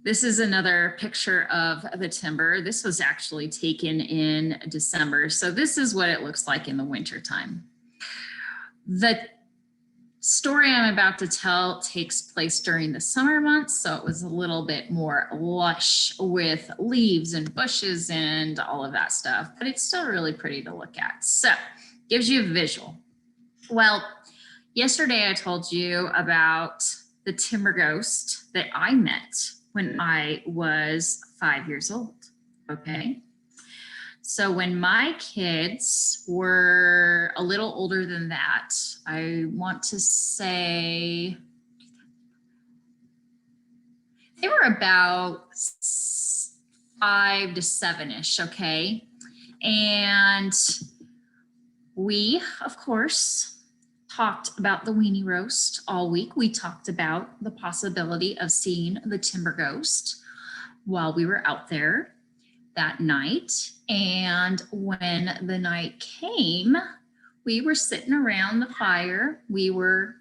This is another picture of the timber. This was actually taken in December. So this is what it looks like in the wintertime. The story I'm about to tell takes place during the summer months. So it was a little bit more lush with leaves and bushes and all of that stuff, but it's still really pretty to look at. So gives you a visual. Well, yesterday I told you about the timber ghost that I met when I was 5 years old. Okay. So when my kids were a little older than that, I want to say they were about 5 to 7-ish. Okay. And we, of course, talked about the weenie roast all week. We talked about the possibility of seeing the timber ghost while we were out there that night. And when the night came, we were sitting around the fire. We were,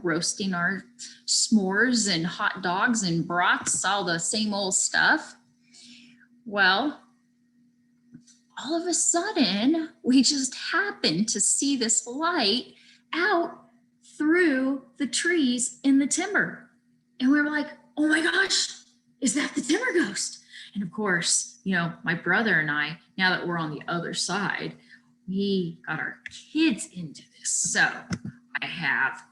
roasting our s'mores and hot dogs and brats, all the same old stuff. Well, all of a sudden, we just happened to see this light out through the trees in the timber. And we were like, oh my gosh, is that the timber ghost? And of course, my brother and I, now that we're on the other side, we got our kids into this. So I have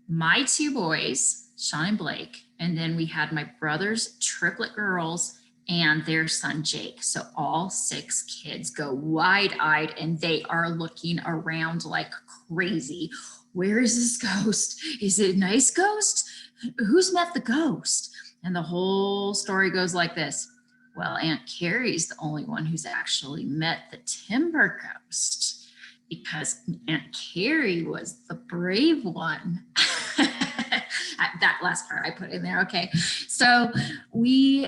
my 2 boys, Sean and Blake, and then we had my brother's triplet girls and their son, Jake. So all 6 kids go wide-eyed and they are looking around like crazy. Where is this ghost? Is it a nice ghost? Who's met the ghost? And the whole story goes like this. Well, Aunt Carrie's the only one who's actually met the timber ghost because Aunt Carrie was the brave one. That last part I put in there. Okay. So we,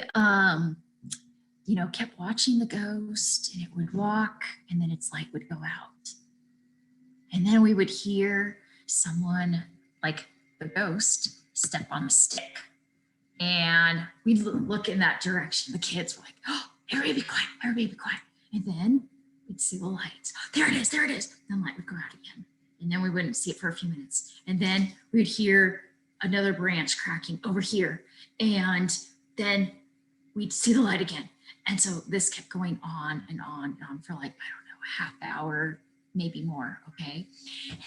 kept watching the ghost and it would walk and then its light would go out. And then we would hear someone like the ghost step on a stick. And we'd look in that direction. The kids were like, oh, everybody be quiet, everybody be quiet. And then we'd see the lights. There it is, there it is. Then the light would go out again. And then we wouldn't see it for a few minutes. And then we'd hear another branch cracking over here. And then we'd see the light again. And so this kept going on and on and on for like, I don't know, half hour, maybe more, okay?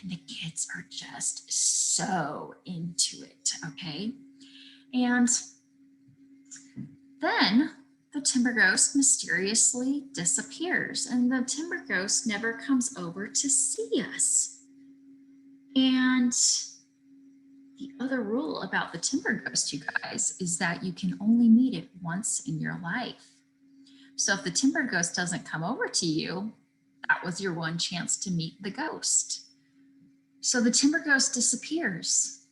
And the kids are just so into it, okay? And then the timber ghost mysteriously disappears and the timber ghost never comes over to see us. And the other rule about the timber ghost, you guys, is that you can only meet it once in your life. So if the timber ghost doesn't come over to you, that was your one chance to meet the ghost. So the timber ghost disappears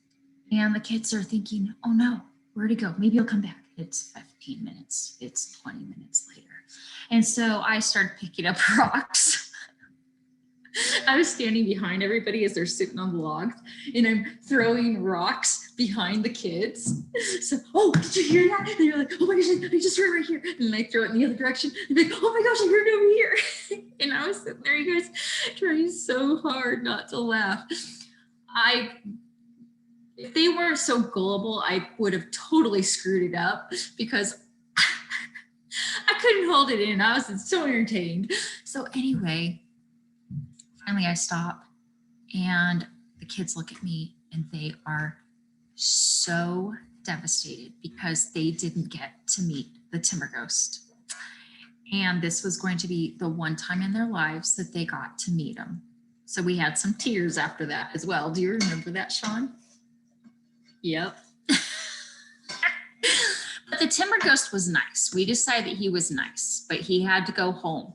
and the kids are thinking, oh no, where'd he go? Maybe he'll come back. It's 15 minutes. It's 20 minutes later. And so I started picking up rocks. I was standing behind everybody as they're sitting on the logs and I'm throwing rocks behind the kids. So, oh, did you hear that? And they're like, oh my gosh, I just heard it right here. And I throw it in the other direction. And they're like, oh my gosh, I heard it over here. And I was sitting there, you guys, trying so hard not to laugh. If they weren't so gullible, I would have totally screwed it up because I couldn't hold it in. I was so entertained. So anyway, finally I stop and the kids look at me and they are so devastated because they didn't get to meet the timber ghost. And this was going to be the one time in their lives that they got to meet him. So we had some tears after that as well. Do you remember that, Sean? Yep. But the timber ghost was nice. We decided that he was nice, but he had to go home.